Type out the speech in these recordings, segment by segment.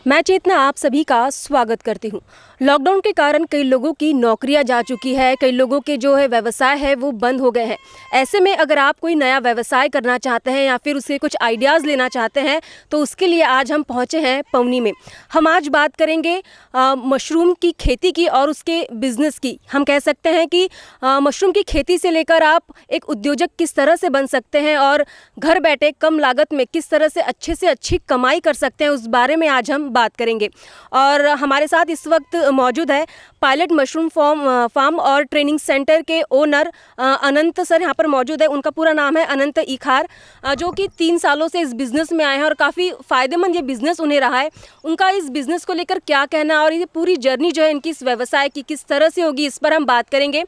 मैं चेतना आप सभी का स्वागत करती हूँ। लॉकडाउन के कारण कई लोगों की नौकरियां जा चुकी है, कई लोगों के जो है व्यवसाय है वो बंद हो गए हैं। ऐसे में अगर आप कोई नया व्यवसाय करना चाहते हैं या फिर उससे कुछ आइडियाज़ लेना चाहते हैं तो उसके लिए आज हम पहुँचे हैं पवनी में। हम आज बात करेंगे मशरूम की खेती की और उसके बिजनेस की। हम कह सकते हैं कि मशरूम की खेती से लेकर आप एक उद्योजक किस तरह से बन सकते हैं और घर बैठे कम लागत में किस तरह से अच्छी कमाई कर सकते हैं, उस बारे में आज हम बात करेंगे। और हमारे साथ इस वक्त मौजूद है पायलट मशरूम फार्म और ट्रेनिंग सेंटर के ओनर अनंत सर यहाँ पर मौजूद है। उनका पूरा नाम है अनंत इखार, जो कि 3 सालों से इस बिज़नेस में आए हैं और काफ़ी फ़ायदेमंद ये बिज़नेस उन्हें रहा है। उनका इस बिज़नेस को लेकर क्या कहना है और ये पूरी जर्नी जो है इनकी इस व्यवसाय की किस तरह से होगी, इस पर हम बात करेंगे।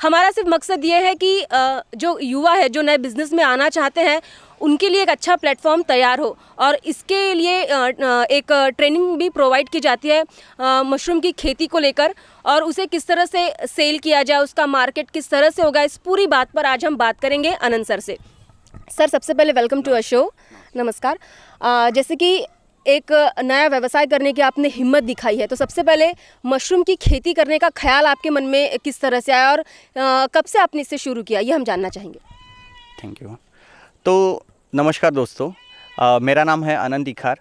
हमारा सिर्फ मकसद ये है कि जो युवा है जो नए बिज़नेस में आना चाहते हैं उनके लिए एक अच्छा प्लेटफॉर्म तैयार हो और इसके लिए एक ट्रेनिंग भी प्रोवाइड की जाती है मशरूम की खेती को लेकर और उसे किस तरह से सेल किया जाए, उसका मार्केट किस तरह से होगा, इस पूरी बात पर आज हम बात करेंगे अनंत सर से। सर, सबसे पहले वेलकम टू अ शो। नमस्कार। जैसे कि एक नया व्यवसाय करने की आपने हिम्मत दिखाई है, तो सबसे पहले मशरूम की खेती करने का ख्याल आपके मन में किस तरह से आया और कब से आपने इससे शुरू किया, ये हम जानना चाहेंगे। Thank you. तो नमस्कार दोस्तों, मेरा नाम है अनंत इखार।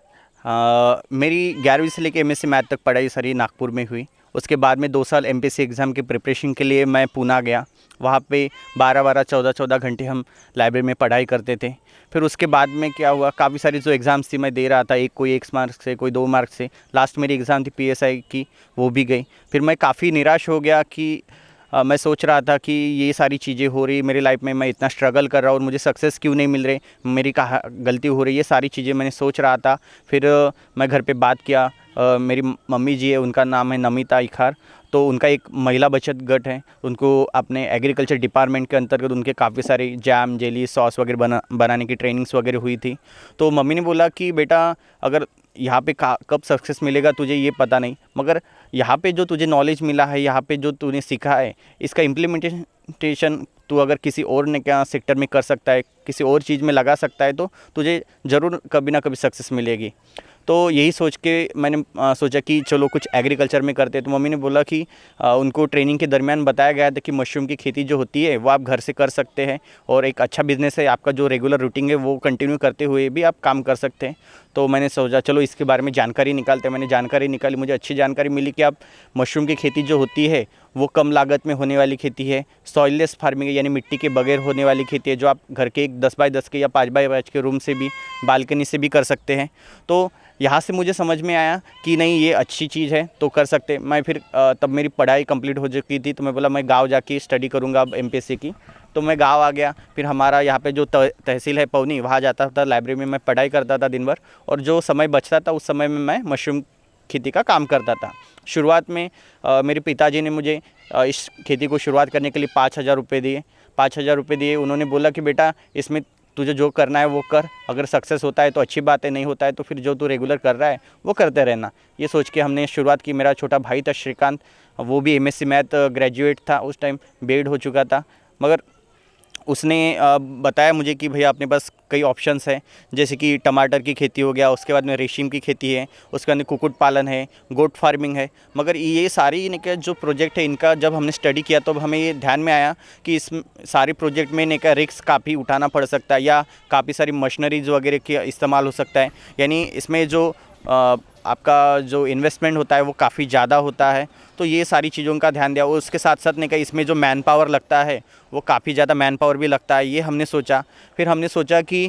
मेरी 11वीं से लेकर एमएससी मैथ तक पढ़ाई सारी नागपुर में हुई। उसके बाद में 2 साल एमपीएससी एग्ज़ाम की प्रिपरेशन के लिए मैं पूना गया। वहाँ पे 12-12, 14-14 घंटे हम लाइब्रेरी में पढ़ाई करते थे। फिर उसके बाद में क्या हुआ, काफ़ी सारी जो एग्ज़ाम्स थी मैं दे रहा था, कोई 1 मार्क्स से, कोई 2 मार्क्स से। लास्ट मेरी एग्ज़ाम थी पीएसआई की, वो भी गई। फिर मैं काफ़ी निराश हो गया कि मैं सोच रहा था कि ये सारी चीज़ें हो रही मेरी लाइफ में, मैं इतना स्ट्रगल कर रहा हूँ और मुझे सक्सेस क्यों नहीं मिल रहे, मेरी कहाँ गलती हो रही है, ये सारी चीज़ें मैंने सोच रहा था। फिर मैं घर पे बात किया। मेरी मम्मी जी है, उनका नाम है नमिता इखार, तो उनका एक महिला बचत गट है। उनको अपने एग्रीकल्चर डिपार्टमेंट के अंतर्गत उनके काफ़ी सारे जैम, जेली, सॉस वगैरह बनाने की ट्रेनिंग्स वगैरह हुई थी। तो मम्मी ने बोला कि बेटा, अगर यहाँ पे कब सक्सेस मिलेगा तुझे ये पता नहीं, मगर यहाँ पे जो तुझे नॉलेज मिला है, यहाँ पे जो तूने सीखा है, इसका इम्प्लीमेंटेशन तू अगर किसी और ने क्या सेक्टर में कर सकता है, किसी और चीज़ में लगा सकता है, तो तुझे ज़रूर कभी ना कभी सक्सेस मिलेगी। तो यही सोच के मैंने सोचा कि चलो कुछ एग्रीकल्चर में करते। तो मम्मी ने बोला कि उनको ट्रेनिंग के दरमियान बताया गया था कि मशरूम की खेती जो होती है वो आप घर से कर सकते हैं और एक अच्छा बिज़नेस है, आपका जो रेगुलर रूटीन है वो कंटिन्यू करते हुए भी आप काम कर सकते हैं। तो मैंने सोचा चलो इसके बारे में जानकारी निकालते हैं। मैंने जानकारी निकाली, मुझे अच्छी जानकारी मिली कि आप मशरूम की खेती जो होती है वो कम लागत में होने वाली खेती है, सॉइललेस फार्मिंग है, यानी मिट्टी के बगैर होने वाली खेती है, जो आप घर के एक 10 बाय 10 के या 5 बाय 5 के रूम से भी, बालकनी से भी कर सकते हैं। तो यहाँ से मुझे समझ में आया कि नहीं, ये अच्छी चीज़ है तो कर सकते हैं। मैं फिर तब मेरी पढ़ाई कंप्लीट हो चुकी थी, तो मैं बोला मैं गांव जाके स्टडी करूँगा अब एमपीएससी की। तो मैं गांव आ गया। फिर हमारा यहाँ पे जो तहसील है पवनी, वहाँ जाता था, लाइब्रेरी में मैं पढ़ाई करता था दिन भर, और जो समय बचता था उस समय में मैं मशरूम खेती का काम करता था। शुरुआत में मेरे पिताजी ने मुझे इस खेती को शुरुआत करने के लिए 5,000 रुपये दिए। 5,000 रुपये दिए। उन्होंने बोला कि बेटा, इसमें तुझे जो करना है वो कर, अगर सक्सेस होता है तो अच्छी बात है, नहीं होता है तो फिर जो तू रेगुलर कर रहा है वो करते रहना। ये सोच के हमने शुरुआत की। मेरा छोटा भाई था श्रीकांत, वो भी एमएससी मैथ ग्रेजुएट था, उस टाइम बीएड हो चुका था, मगर उसने बताया मुझे कि भैया अपने पास कई ऑप्शंस हैं, जैसे कि टमाटर की खेती हो गया, उसके बाद में रेशम की खेती है, उसके बाद में कुक्कुट पालन है, गोट फार्मिंग है। मगर ये सारी इनका जो प्रोजेक्ट है, इनका जब हमने स्टडी किया तो हमें ये ध्यान में आया कि इस सारी प्रोजेक्ट में इनका रिस्क काफ़ी उठाना पड़ सकता है, या काफ़ी सारी मशीनरीज वगैरह का इस्तेमाल हो सकता है। यानी इसमें जो आपका जो इन्वेस्टमेंट होता है वो काफ़ी ज़्यादा होता है। तो ये सारी चीज़ों का ध्यान दिया। और उसके साथ साथ ने कहा इसमें जो मैन पावर लगता है वो काफ़ी ज़्यादा मैन पावर भी लगता है, ये हमने सोचा। फिर हमने सोचा कि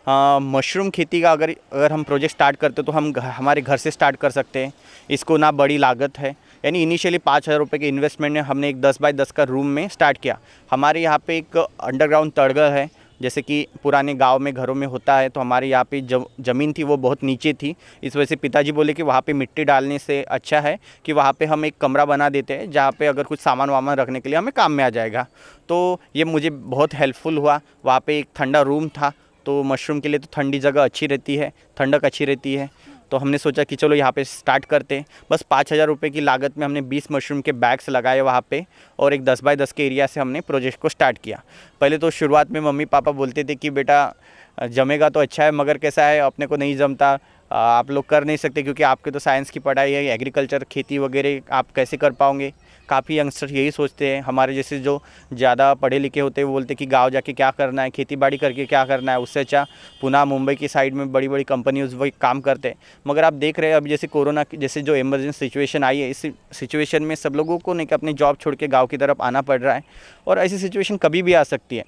मशरूम खेती का अगर हम प्रोजेक्ट स्टार्ट करते तो हम हमारे घर से स्टार्ट कर सकते हैं। इसको ना बड़ी लागत है, यानी इनिशियली 5,000 रुपये के इन्वेस्टमेंट में हमने एक 10 बाय 10 का रूम में स्टार्ट किया। हमारे यहाँ पे एक अंडरग्राउंड तड़घर है, जैसे कि पुराने गांव में घरों में होता है। तो हमारे यहाँ पे ज़मीन थी वो बहुत नीचे थी, इस वजह से पिताजी बोले कि वहाँ पे मिट्टी डालने से अच्छा है कि वहाँ पे हम एक कमरा बना देते हैं, जहाँ पे अगर कुछ सामान वामान रखने के लिए हमें काम में आ जाएगा। तो ये मुझे बहुत हेल्पफुल हुआ। वहाँ पे एक ठंडा रूम था, तो मशरूम के लिए तो ठंडी जगह अच्छी रहती है, ठंडक अच्छी रहती है। तो हमने सोचा कि चलो यहाँ पे स्टार्ट करते हैं। बस 5,000 रुपये की लागत में हमने 20 मशरूम के बैग्स लगाए वहाँ पे, और एक 10 बाय 10 के एरिया से हमने प्रोजेक्ट को स्टार्ट किया। पहले तो शुरुआत में मम्मी पापा बोलते थे कि बेटा जमेगा तो अच्छा है, मगर कैसा है अपने को नहीं जमता, आप लोग कर नहीं सकते क्योंकि आपके तो साइंस की पढ़ाई है, एग्रीकल्चर खेती वगैरह आप कैसे कर पाओगे। काफ़ी यंगस्टर यही सोचते हैं, हमारे जैसे जो ज़्यादा पढ़े लिखे होते हैं वो बोलते हैं कि गांव जाके क्या करना है, खेती बाड़ी करके क्या करना है, उससे अच्छा पुणे मुंबई की साइड में बड़ी बड़ी कंपनीज वही काम करते हैं। मगर आप देख रहे हैं अभी जैसे कोरोना की जैसे जो इमरजेंसी सिचुएशन आई है, इस सिचुएशन में सब लोगों को नहीं कि अपनी जॉब छोड़ के गाँव की तरफ आना पड़ रहा है और ऐसी सिचुएशन कभी भी आ सकती है।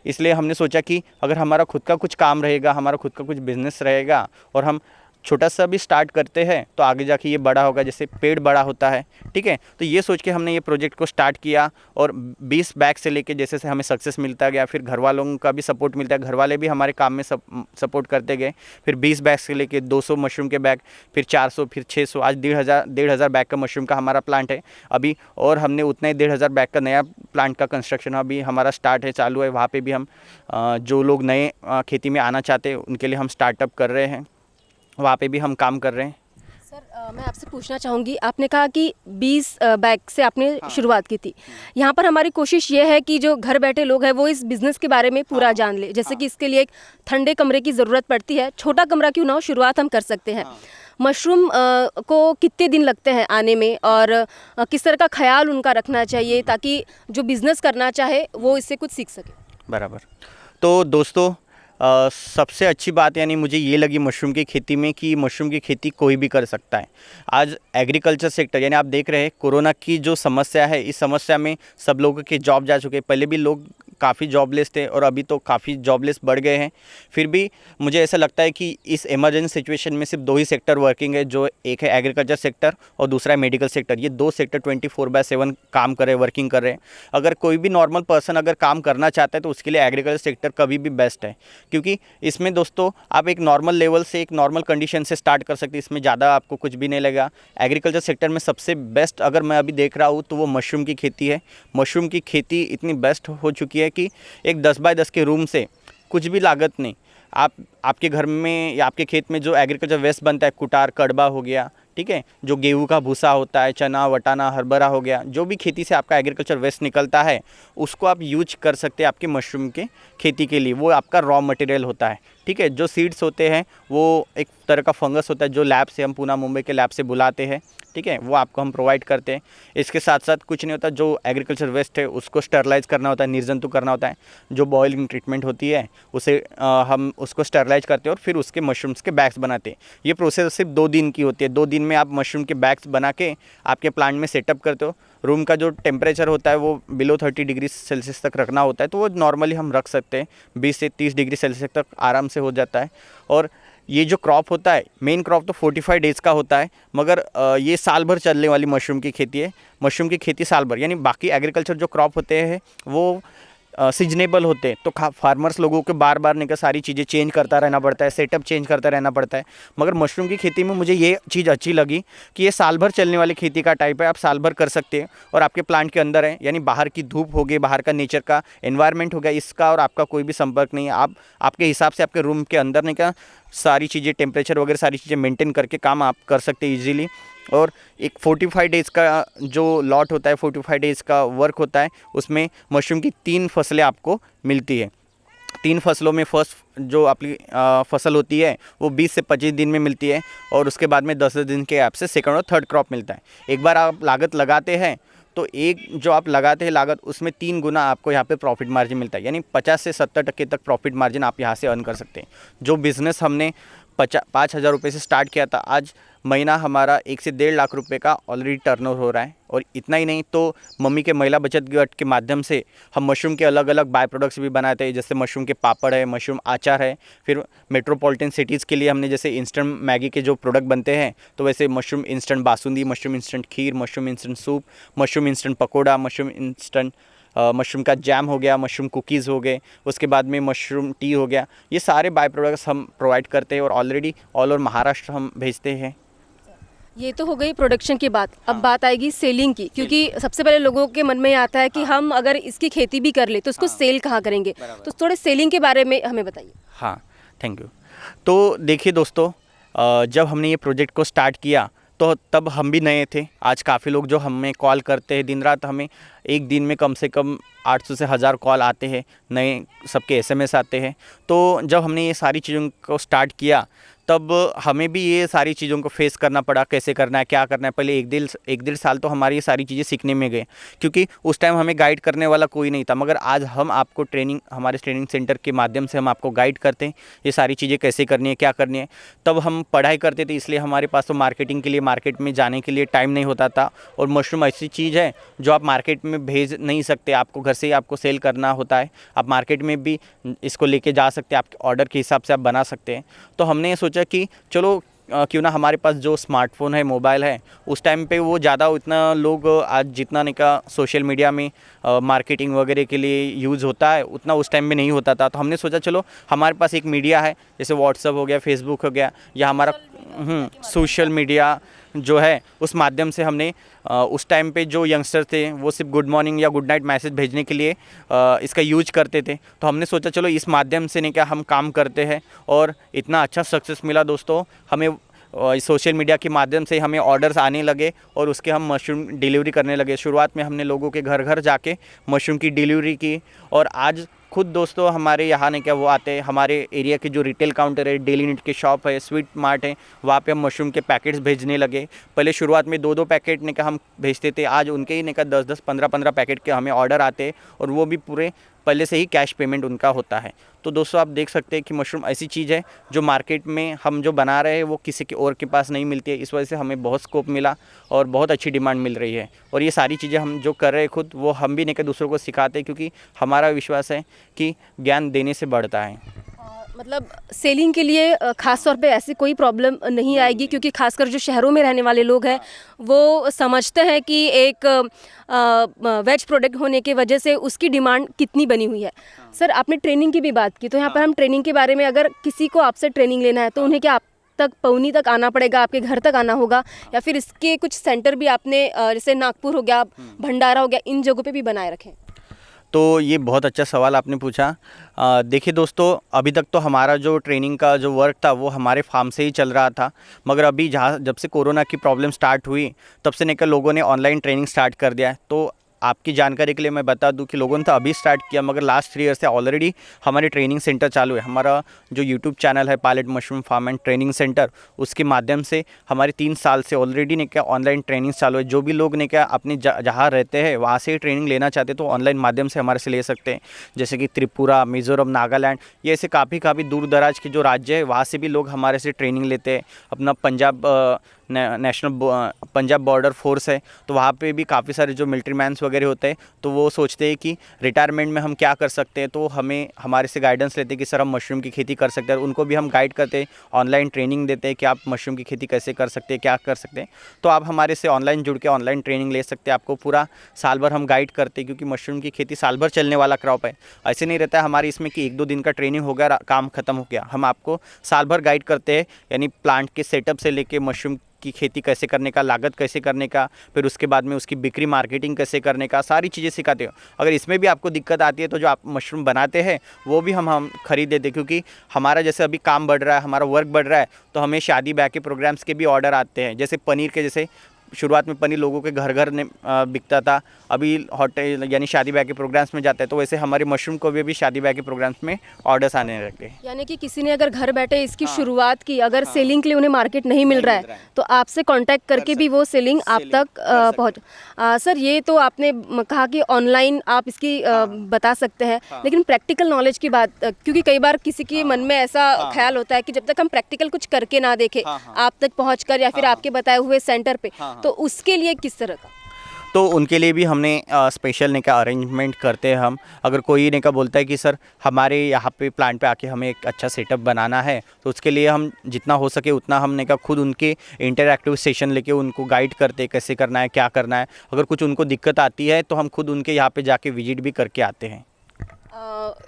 इसलिए हमने सोचा कि अगर हमारा खुद का कुछ काम रहेगा, हमारा खुद का कुछ बिजनेस रहेगा और हम छोटा सा भी स्टार्ट करते हैं तो आगे जाके ये बड़ा होगा, जैसे पेड़ बड़ा होता है, ठीक है। तो ये सोच के हमने ये प्रोजेक्ट को स्टार्ट किया और 20 बैग से लेके जैसे से हमें सक्सेस मिलता गया, फिर घर वालों का भी सपोर्ट मिलता है, घर वाले भी हमारे काम में सपोर्ट करते गए। फिर 20 बैग से लेके 200 मशरूम के बैग, फिर 400, फिर 600, आज 1,500 बैग का मशरूम का हमारा प्लांट है अभी। और हमने उतना ही 1,500 बैग का नया प्लांट का कंस्ट्रक्शन अभी हमारा स्टार्ट है, चालू है। वहाँ पे भी हम जो लोग नए खेती में आना चाहते हैं उनके लिए हम स्टार्टअप कर रहे हैं, वहाँ पे भी हम काम कर रहे हैं। सर मैं आपसे पूछना चाहूँगी, आपने कहा कि 20 बैग से आपने शुरुआत की थी। यहाँ पर हमारी कोशिश ये है कि जो घर बैठे लोग हैं वो इस बिज़नेस के बारे में पूरा जान ले। जैसे कि इसके लिए एक ठंडे कमरे की ज़रूरत पड़ती है, छोटा कमरा क्यों ना हो, शुरुआत हम कर सकते हैं। मशरूम को कितने दिन लगते हैं आने में और किस तरह का ख्याल उनका रखना चाहिए ताकि जो बिज़नेस करना चाहे वो इससे कुछ सीख सके। बराबर। तो दोस्तों सबसे अच्छी बात यानी मुझे ये लगी मशरूम की खेती में कि मशरूम की खेती कोई भी कर सकता है। आज एग्रीकल्चर सेक्टर यानी आप देख रहे हैं कोरोना की जो समस्या है, इस समस्या में सब लोगों के जॉब जा चुके हैं। पहले भी लोग काफ़ी जॉबलेस थे और अभी तो काफ़ी जॉबलेस बढ़ गए हैं। फिर भी मुझे ऐसा लगता है कि इस इमरजेंसी सिचुएशन में सिर्फ 2 ही सेक्टर वर्किंग है, जो एक है एग्रीकल्चर सेक्टर और दूसरा है मेडिकल सेक्टर। ये 2 सेक्टर 24/7 काम कर रहे हैं, वर्किंग कर रहे हैं। अगर कोई भी नॉर्मल पर्सन अगर काम करना चाहता है तो उसके लिए एग्रीकल्चर सेक्टर कभी भी बेस्ट है, क्योंकि इसमें दोस्तों आप एक नॉर्मल लेवल से, एक नॉर्मल कंडीशन से स्टार्ट कर सकते हैं। इसमें ज़्यादा आपको कुछ भी नहीं लगेगा। एग्रीकल्चर सेक्टर में सबसे बेस्ट अगर मैं अभी देख रहा हूँ तो वो मशरूम की खेती है। मशरूम की खेती इतनी बेस्ट हो चुकी है कि एक 10 बाय 10 के रूम से कुछ भी लागत नहीं, आपके घर में या आपके खेत में जो एग्रीकल्चर वेस्ट बनता है, कुटार कड़बा हो गया, ठीक है, जो गेहूं का भूसा होता है, चना वटाना हरभरा हो गया, जो भी खेती से आपका एग्रीकल्चर वेस्ट निकलता है उसको आप यूज कर सकते हैं आपके मशरूम के खेती के लिए। वो आपका रॉ मटेरियल होता है, ठीक है। जो सीड्स होते हैं वो एक तरह का फंगस होता है जो लैब से हम पुणे मुंबई के लैब से बुलाते हैं, ठीक है, वो आपको हम प्रोवाइड करते हैं। इसके साथ साथ कुछ नहीं होता, जो एग्रीकल्चर वेस्ट है उसको स्टरलाइज करना होता है, निर्जंतु करना होता है। जो बॉइलिंग ट्रीटमेंट होती है उसे हम उसको स्टरलाइज करते हैं और फिर उसके मशरूम्स के बैग्स बनाते हैं। ये प्रोसेस सिर्फ 2 दिन की होती है। 2 दिन में आप मशरूम के बैग्स बना के आपके प्लांट में सेटअप करते हो। रूम का जो टेम्परेचर होता है वो बिलो 30 डिग्री सेल्सियस तक रखना होता है, तो वो नॉर्मली हम रख सकते हैं। 20 से 30 डिग्री सेल्सियस तक आराम से हो जाता है। और ये जो क्रॉप होता है, मेन क्रॉप तो 45 डेज़ का होता है, मगर ये साल भर चलने वाली मशरूम की खेती है। मशरूम की खेती साल भर, यानी बाकी एग्रीकल्चर जो क्रॉप होते हैं वो सीजनेबल होते हैं, तो फार्मर्स लोगों को बार बार नहीं सारी चीज़ें चेंज करता रहना पड़ता है, सेटअप चेंज करता रहना पड़ता है। मगर मशरूम की खेती में मुझे ये चीज़ अच्छी लगी कि ये साल भर चलने वाली खेती का टाइप है। आप साल भर कर सकते हैं और आपके प्लांट के अंदर है, यानी बाहर की धूप हो गई, बाहर का नेचर का एनवायरनमेंट हो गया, इसका और आपका कोई भी संपर्क नहीं है। आप आपके हिसाब से आपके रूम के अंदर नहीं का सारी चीज़ें, टेम्परेचर वगैरह सारी चीज़ें मेंटेन करके काम आप कर सकते हैं ईजिली। और एक 45 डेज़ का जो लॉट होता है, 45 डेज़ का वर्क होता है, उसमें मशरूम की 3 फसलें आपको मिलती है। 3 फसलों में फर्स्ट जो आपकी फसल होती है वो 20 से 25 दिन में मिलती है और उसके बाद में 10 दिन के गैप से सेकंड और थर्ड क्रॉप मिलता है। एक बार आप लागत लगाते हैं तो एक जो आप लगाते हैं लागत, उसमें 3 गुना आपको यहाँ पे प्रॉफिट मार्जिन मिलता है, यानी 50 से 70% तक प्रॉफिट मार्जिन आप यहाँ से अर्न कर सकते हैं। जो बिज़नेस हमने 5,000 रुपये से स्टार्ट किया था, आज महीना हमारा 1 से 1.5 लाख रुपए का ऑलरेडी टर्नओवर हो रहा है। और इतना ही नहीं, तो मम्मी के महिला बचत गट के माध्यम से हम मशरूम के अलग अलग बाय प्रोडक्ट्स भी बनाते हैं, जैसे मशरूम के पापड़ है, मशरूम अचार है। फिर मेट्रोपॉलिटन सिटीज़ के लिए हमने जैसे इंस्टेंट मैगी के जो प्रोडक्ट बनते हैं, तो वैसे mushroom instant basundi, mushroom instant kheer, mushroom instant soup, mushroom instant pakora, mushroom instant mushroom का जैम हो गया, मशरूम कुकीज़ हो गए, उसके बाद में मशरूम टी हो गया। ये सारे बाय प्रोडक्ट्स हम प्रोवाइड करते हैं और ऑलरेडी ऑल ओवर महाराष्ट्र हम भेजते हैं। ये तो हो गई प्रोडक्शन की बात। अब बात आएगी सेलिंग की, क्योंकि सबसे पहले लोगों के मन में आता है कि हम अगर इसकी खेती भी कर ले तो उसको सेल कहाँ करेंगे, तो थोड़े सेलिंग के बारे में हमें बताइए। हाँ, थैंक यू। तो देखिए दोस्तों, जब हमने ये प्रोजेक्ट को स्टार्ट किया तो तब हम भी नए थे। आज काफ़ी लोग जो हमें कॉल करते हैं दिन रात, हमें एक दिन में कम से कम 800 से 1000 कॉल आते हैं, नए सबके SMS आते हैं। तो जब हमने ये सारी चीज़ों को स्टार्ट किया तब हमें भी ये सारी चीज़ों को फेस करना पड़ा, कैसे करना है, क्या करना है। पहले एक डेढ़ साल तो हमारी ये सारी चीज़ें सीखने में गए, क्योंकि उस टाइम हमें गाइड करने वाला कोई नहीं था। मगर आज हम आपको ट्रेनिंग, हमारे ट्रेनिंग सेंटर के माध्यम से हम आपको गाइड करते हैं, ये सारी चीज़ें कैसे करनी है, क्या करनी है। तब हम पढ़ाई करते थे, इसलिए हमारे पास तो मार्केटिंग के लिए, मार्केट में जाने के लिए टाइम नहीं होता था। और मशरूम ऐसी चीज़ है जो आप मार्केट में भेज नहीं सकते, आपको घर से ही आपको सेल करना होता है। आप मार्केट में भी इसको लेके जा सकते हैं, आपके ऑर्डर के हिसाब से आप बना सकते हैं। तो हमने ये सोचा कि चलो क्यों ना हमारे पास जो स्मार्टफ़ोन है, मोबाइल है, उस टाइम पे वो ज़्यादा उतना लोग आज जितना नहीं का सोशल मीडिया में मार्केटिंग वगैरह के लिए यूज़ होता है, उतना उस टाइम में नहीं होता था। तो हमने सोचा चलो हमारे पास एक मीडिया है, जैसे व्हाट्सअप हो गया, फेसबुक हो गया, या हमारा सोशल मीडिया जो है, उस माध्यम से हमने उस टाइम पे जो यंगस्टर थे वो सिर्फ गुड मॉर्निंग या गुड नाइट मैसेज भेजने के लिए इसका यूज करते थे। तो हमने सोचा चलो इस माध्यम से नहीं क्या हम काम करते हैं, और इतना अच्छा सक्सेस मिला दोस्तों हमें। सोशल मीडिया के माध्यम से हमें ऑर्डर्स आने लगे और उसके हम मशरूम डिलीवरी करने लगे। शुरुआत में हमने लोगों के घर घर जाके मशरूम की डिलीवरी की, और आज खुद दोस्तों हमारे यहाँ ने क्या वो आते हैं, हमारे एरिया के जो रिटेल काउंटर है, डेली नीड के शॉप है, स्वीट मार्ट है, वहाँ पे हम मशरूम के पैकेट्स भेजने लगे। पहले शुरुआत में 2-2 पैकेट ने का हम भेजते थे, आज उनके ही ने का 10-10, 15-15 पैकेट के हमें ऑर्डर आते हैं, और वो भी पूरे पहले से ही कैश पेमेंट उनका होता है। तो दोस्तों आप देख सकते हैं कि मशरूम ऐसी चीज़ है जो मार्केट में हम जो बना रहे हैं वो किसी के और के पास नहीं मिलती है। इस वजह से हमें बहुत स्कोप मिला और बहुत अच्छी डिमांड मिल रही है। और ये सारी चीज़ें हम जो कर रहे हैं खुद, वो हम भी नहीं कर दूसरों को सिखाते हैं, क्योंकि हमारा विश्वास है कि ज्ञान देने से बढ़ता है। मतलब सेलिंग के लिए खास तौर पे ऐसी कोई प्रॉब्लम नहीं आएगी, क्योंकि खासकर जो शहरों में रहने वाले लोग हैं वो समझते हैं कि एक वेज प्रोडक्ट होने की वजह से उसकी डिमांड कितनी बनी हुई है। सर आपने ट्रेनिंग की भी बात की, तो यहाँ पर हम ट्रेनिंग के बारे में, अगर किसी को आपसे ट्रेनिंग लेना है तो उन्हें क्या आप तक पौनी तक आना पड़ेगा, आपके घर तक आना होगा, या फिर इसके कुछ सेंटर भी आपने जैसे नागपुर हो गया, भंडारा हो गया, इन जगहों पे भी बनाए रखें? तो ये बहुत अच्छा सवाल आपने पूछा। देखिए दोस्तों, अभी तक तो हमारा जो ट्रेनिंग का जो वर्क था वो हमारे फार्म से ही चल रहा था। मगर अभी जब से कोरोना की प्रॉब्लम स्टार्ट हुई, तब से लेकर लोगों ने ऑनलाइन ट्रेनिंग स्टार्ट कर दिया है। तो आपकी जानकारी के लिए मैं बता दूं कि लोगों ने तो अभी स्टार्ट किया, मगर लास्ट 3 ईयर से ऑलरेडी हमारे ट्रेनिंग सेंटर चालू है। हमारा जो यूट्यूब चैनल है pilot mushroom farm and training centre, उसके माध्यम से हमारे 3 साल से ऑलरेडी ने क्या ऑनलाइन ट्रेनिंग चालू है। जो भी लोग ने क्या अपने जहाँ रहते हैं वहाँ से ट्रेनिंग लेना चाहते तो ऑनलाइन माध्यम से हमारे से ले सकते हैं। जैसे कि त्रिपुरा, मिज़ोरम, नागालैंड, ये ऐसे काफ़ी दूर दराज के जो राज्य है वहाँ से भी लोग हमारे से ट्रेनिंग लेते हैं। अपना पंजाब बॉर्डर फोर्स है, तो वहाँ पे भी काफ़ी सारे जो मिलिट्री मैन्स वगैरह होते हैं, तो वो सोचते हैं कि रिटायरमेंट में हम क्या कर सकते हैं, तो हमारे से गाइडेंस लेते हैं कि सर हम मशरूम की खेती कर सकते हैं। उनको भी हम गाइड करते हैं, ऑनलाइन ट्रेनिंग देते हैं कि आप मशरूम की खेती कैसे कर सकते हैं, क्या कर सकते हैं। तो आप हमारे से ऑनलाइन जुड़ के ऑनलाइन ट्रेनिंग ले सकते हैं। आपको पूरा साल भर हम गाइड करते हैं, क्योंकि मशरूम की खेती साल भर चलने वाला क्रॉप है। ऐसे नहीं रहता है हमारे इसमें कि 1-2 दिन का ट्रेनिंग हो गया, काम खत्म हो गया। हम आपको साल भर गाइड करते हैं, यानी प्लांट के सेटअप से लेके मशरूम की खेती कैसे करने का, लागत कैसे करने का, फिर उसके बाद में उसकी बिक्री मार्केटिंग कैसे करने का, सारी चीज़ें सिखाते हो। अगर इसमें भी आपको दिक्कत आती है तो जो आप मशरूम बनाते हैं वो भी हम खरीद देते, क्योंकि हमारा जैसे अभी काम बढ़ रहा है, हमारा वर्क बढ़ रहा है, तो हमें शादी ब्याह के प्रोग्राम्स के भी ऑर्डर आते हैं। जैसे पनीर के, जैसे शुरुआत में पनीर लोगों के घर घर ने बिकता था, अभी होटल यानी शादी ब्याह के प्रोग्राम्स में जाता है। तो वैसे हमारे मशरूम को भी अभी शादी ब्याह के प्रोग्राम्स में ऑर्डर्स आने लगे। यानी कि किसी ने अगर घर बैठे इसकी शुरुआत की, अगर सेलिंग के लिए उन्हें मार्केट नहीं मिल रहा है तो आपसे कांटेक्ट करके भी वो सेलिंग आप तक पहुंच। सर ये तो आपने कहा कि ऑनलाइन आप इसकी बता सकते हैं, लेकिन प्रैक्टिकल नॉलेज की बात, क्योंकि कई बार किसी के मन में ऐसा ख्याल होता है कि जब तक हम प्रैक्टिकल कुछ करके ना देखें आप तक पहुँच या फिर आपके बताए हुए सेंटर पे, तो उसके लिए किस तरह का? तो उनके लिए भी हमने स्पेशल ने का अरेंजमेंट करते हैं हम। अगर कोई ने का बोलता है कि सर हमारे यहाँ पे प्लांट पे आके हमें एक अच्छा सेटअप बनाना है, तो उसके लिए हम जितना हो सके उतना हमने का खुद उनके इंटरैक्टिव सेशन लेके उनको गाइड करते हैं कैसे करना है, क्या करना है। अगर कुछ उनको दिक्कत आती है तो हम खुद उनके यहाँ पे जाके विजिट भी करके आते हैं।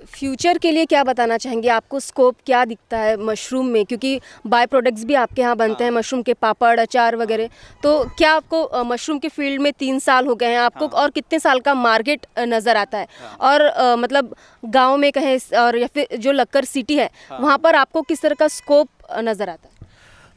फ्यूचर के लिए क्या बताना चाहेंगे? आपको स्कोप क्या दिखता है मशरूम में, क्योंकि बाय प्रोडक्ट्स भी आपके यहाँ बनते हैं, मशरूम के पापड़, अचार वगैरह। तो क्या आपको मशरूम के फील्ड में 3 साल हो गए हैं आपको, और कितने साल का मार्केट नज़र आता है? और मतलब गांव में कहें और या फिर जो लक्कर सिटी है वहाँ पर आपको किस तरह का स्कोप नज़र आता है?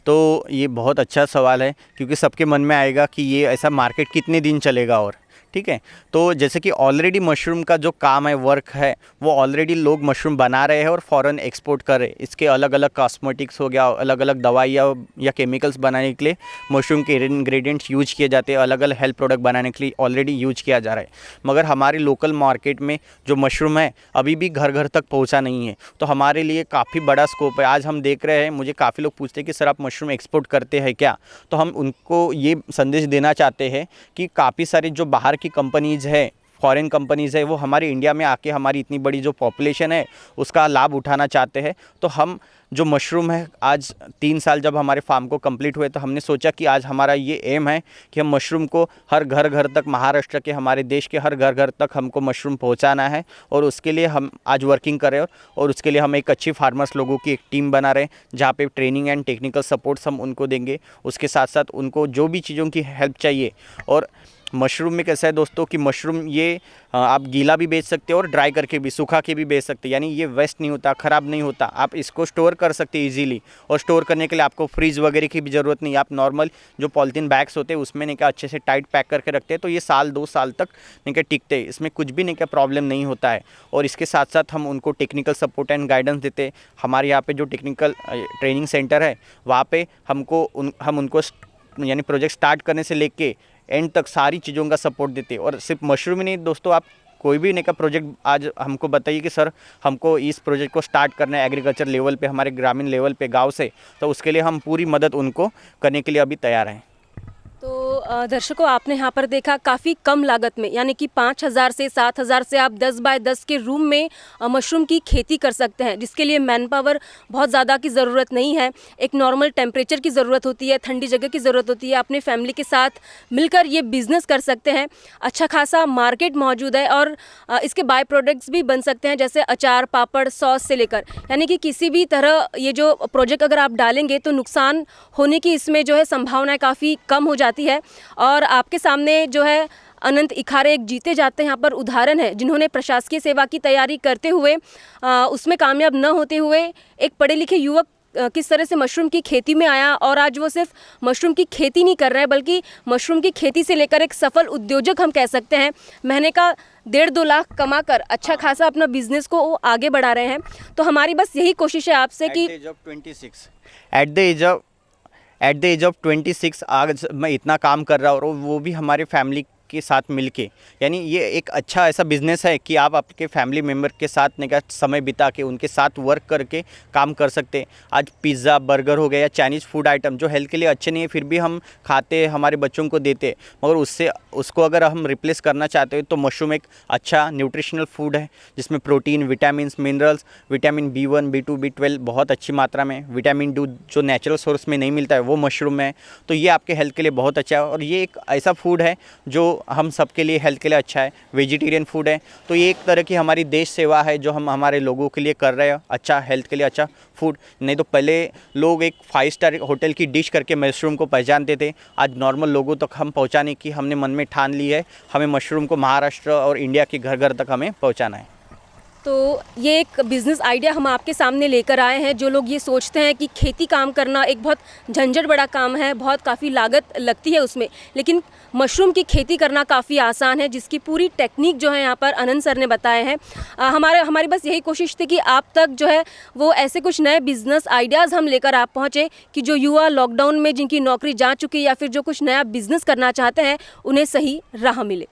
तो ये बहुत अच्छा सवाल है, क्योंकि सबके मन में आएगा कि ये ऐसा मार्केट कितने दिन चलेगा और ठीक है। तो जैसे कि ऑलरेडी मशरूम का जो काम है, वर्क है, वो ऑलरेडी लोग मशरूम बना रहे हैं और फ़ॉरेन एक्सपोर्ट कर रहे हैं। इसके अलग अलग कॉस्मेटिक्स हो गया, अलग अलग दवाइयाँ या केमिकल्स बनाने के लिए मशरूम के इंग्रेडिएंट्स यूज किए जाते हैं, अलग अलग हेल्थ प्रोडक्ट बनाने के लिए ऑलरेडी यूज किया जा रहा है। मगर हमारे लोकल मार्केट में जो मशरूम है अभी भी घर घर तक पहुँचा नहीं है। तो हमारे लिए काफ़ी बड़ा स्कोप है। आज हम देख रहे हैं, मुझे काफ़ी लोग पूछते हैं कि सर आप मशरूम एक्सपोर्ट करते हैं क्या? तो हम उनको ये संदेश देना चाहते हैं कि काफ़ी सारे जो बाहर की कंपनीज़ है, फॉरेन कंपनीज़ है, वो हमारे इंडिया में आके हमारी इतनी बड़ी जो पॉपुलेशन है उसका लाभ उठाना चाहते हैं। तो हम जो मशरूम है, आज 3 साल जब हमारे फार्म को कंप्लीट हुए तो हमने सोचा कि आज हमारा ये एम है कि हम मशरूम को हर घर घर तक, महाराष्ट्र के, हमारे देश के हर घर घर तक हमको मशरूम पहुंचाना है। और उसके लिए हम आज वर्किंग कर रहे हैं और उसके लिए हम एक अच्छी फार्मर्स लोगों की एक टीम बना रहे हैं जहाँ पे ट्रेनिंग एंड टेक्निकल सपोर्ट्स हम उनको देंगे। उसके साथ साथ उनको जो भी चीज़ों की हेल्प चाहिए। और मशरूम में कैसा है दोस्तों कि मशरूम ये आप गीला भी बेच सकते हो और ड्राई करके भी, सूखा के भी बेच सकते हैं। यानी ये वेस्ट नहीं होता, ख़राब नहीं होता। आप इसको स्टोर कर सकते हैं इजीली। और स्टोर करने के लिए आपको फ्रीज वगैरह की भी ज़रूरत नहीं। आप नॉर्मल जो पॉलीथीन बैग्स होते हैं उसमें नहीं क्या अच्छे से टाइट पैक करके रखते हैं तो ये साल 2 साल तक नहीं क्या टिकते हैं। इसमें कुछ भी नहीं क्या प्रॉब्लम नहीं होता है। और इसके साथ साथ हम उनको टेक्निकल सपोर्ट एंड गाइडेंस देते हैं। हमारे यहाँ पे जो टेक्निकल ट्रेनिंग सेंटर है वहाँ पे हम उनको यानी प्रोजेक्ट स्टार्ट करने से लेके एंड तक सारी चीज़ों का सपोर्ट देते हैं। और सिर्फ मशरूम ही नहीं दोस्तों, आप कोई भी नहीं का प्रोजेक्ट आज हमको बताइए कि सर हमको इस प्रोजेक्ट को स्टार्ट करना है एग्रीकल्चर लेवल पे, हमारे ग्रामीण लेवल पे, गांव से, तो उसके लिए हम पूरी मदद उनको करने के लिए अभी तैयार हैं। तो दर्शकों, आपने यहाँ पर देखा काफ़ी कम लागत में, यानी कि 5,000 से 7,000 से आप 10 बाय 10 के रूम में मशरूम की खेती कर सकते हैं, जिसके लिए मैन पावर बहुत ज़्यादा की ज़रूरत नहीं है। एक नॉर्मल टेम्परेचर की ज़रूरत होती है, ठंडी जगह की ज़रूरत होती है। अपने फैमिली के साथ मिलकर ये बिज़नेस कर सकते हैं। अच्छा खासा मार्केट मौजूद है और इसके बाय प्रोडक्ट्स भी बन सकते हैं, जैसे अचार, पापड़, सॉस से लेकर। यानी कि किसी भी तरह ये जो प्रोजेक्ट अगर आप डालेंगे तो नुकसान होने की इसमें जो है संभावनाएँ काफ़ी कम हो जाती है। और आपके सामने जो है अनंत इखारे एक जीते जाते यहाँ पर उदाहरण है, जिन्होंने प्रशासकीय सेवा की तैयारी करते हुए उसमें कामयाब न होते हुए एक पढ़े लिखे युवक किस तरह से मशरूम की खेती में आया और आज वो सिर्फ मशरूम की खेती नहीं कर रहे हैं, बल्कि मशरूम की खेती से लेकर एक सफल उद्योजक हम कह सकते हैं। महीने का 1.5-2 लाख कमाकर अच्छा खासा अपना बिजनेस को वो आगे बढ़ा रहे हैं। तो हमारी बस यही कोशिश है आपसे कि एट द एज ऑफ 26 आज मैं इतना काम कर रहा हूँ और वो भी हमारे फैमिली के साथ मिलके। यानी ये एक अच्छा ऐसा बिज़नेस है कि आप आपके फैमिली मेम्बर के साथ का समय बिता के उनके साथ वर्क करके काम कर सकते हैं। आज पिज़्ज़ा, बर्गर हो गया या चाइनीज़ फूड आइटम जो हेल्थ के लिए अच्छे नहीं है फिर भी हम खाते, हमारे बच्चों को देते, मगर उसको अगर हम रिप्लेस करना चाहते हो तो मशरूम एक अच्छा न्यूट्रिशनल फूड है जिसमें protein, vitamins, minerals, vitamin B1, B2, B12 बहुत अच्छी मात्रा में, विटामिन D जो नेचुरल सोर्स में नहीं मिलता है वो मशरूम में है। तो ये आपके हेल्थ के लिए बहुत अच्छा है और ये एक ऐसा फूड है जो हम सबके लिए हेल्थ के लिए अच्छा है। वेजिटेरियन फूड है तो ये एक तरह की हमारी देश सेवा है जो हम हमारे लोगों के लिए कर रहे हैं। अच्छा हेल्थ के लिए अच्छा फूड। नहीं तो पहले लोग एक 5 स्टार होटल की डिश करके मशरूम को पहचानते थे, आज नॉर्मल लोगों तक हम पहुंचाने की हमने मन में ठान ली है। हमें मशरूम को महाराष्ट्र और इंडिया के घर घर तक हमें पहुँचाना है। तो ये एक बिज़नेस आइडिया हम आपके सामने लेकर आए हैं। जो लोग ये सोचते हैं कि खेती काम करना एक बहुत झंझट बड़ा काम है, बहुत काफ़ी लागत लगती है उसमें, लेकिन मशरूम की खेती करना काफ़ी आसान है, जिसकी पूरी टेक्निक जो है यहाँ पर आनंद सर ने बताए हैं। हमारी बस यही कोशिश थी कि आप तक जो है वो ऐसे कुछ नए बिज़नेस आइडियाज़ हम लेकर आप पहुँचे कि जो युवा लॉकडाउन में जिनकी नौकरी जा चुकी या फिर जो कुछ नया बिज़नेस करना चाहते हैं उन्हें सही राह मिले।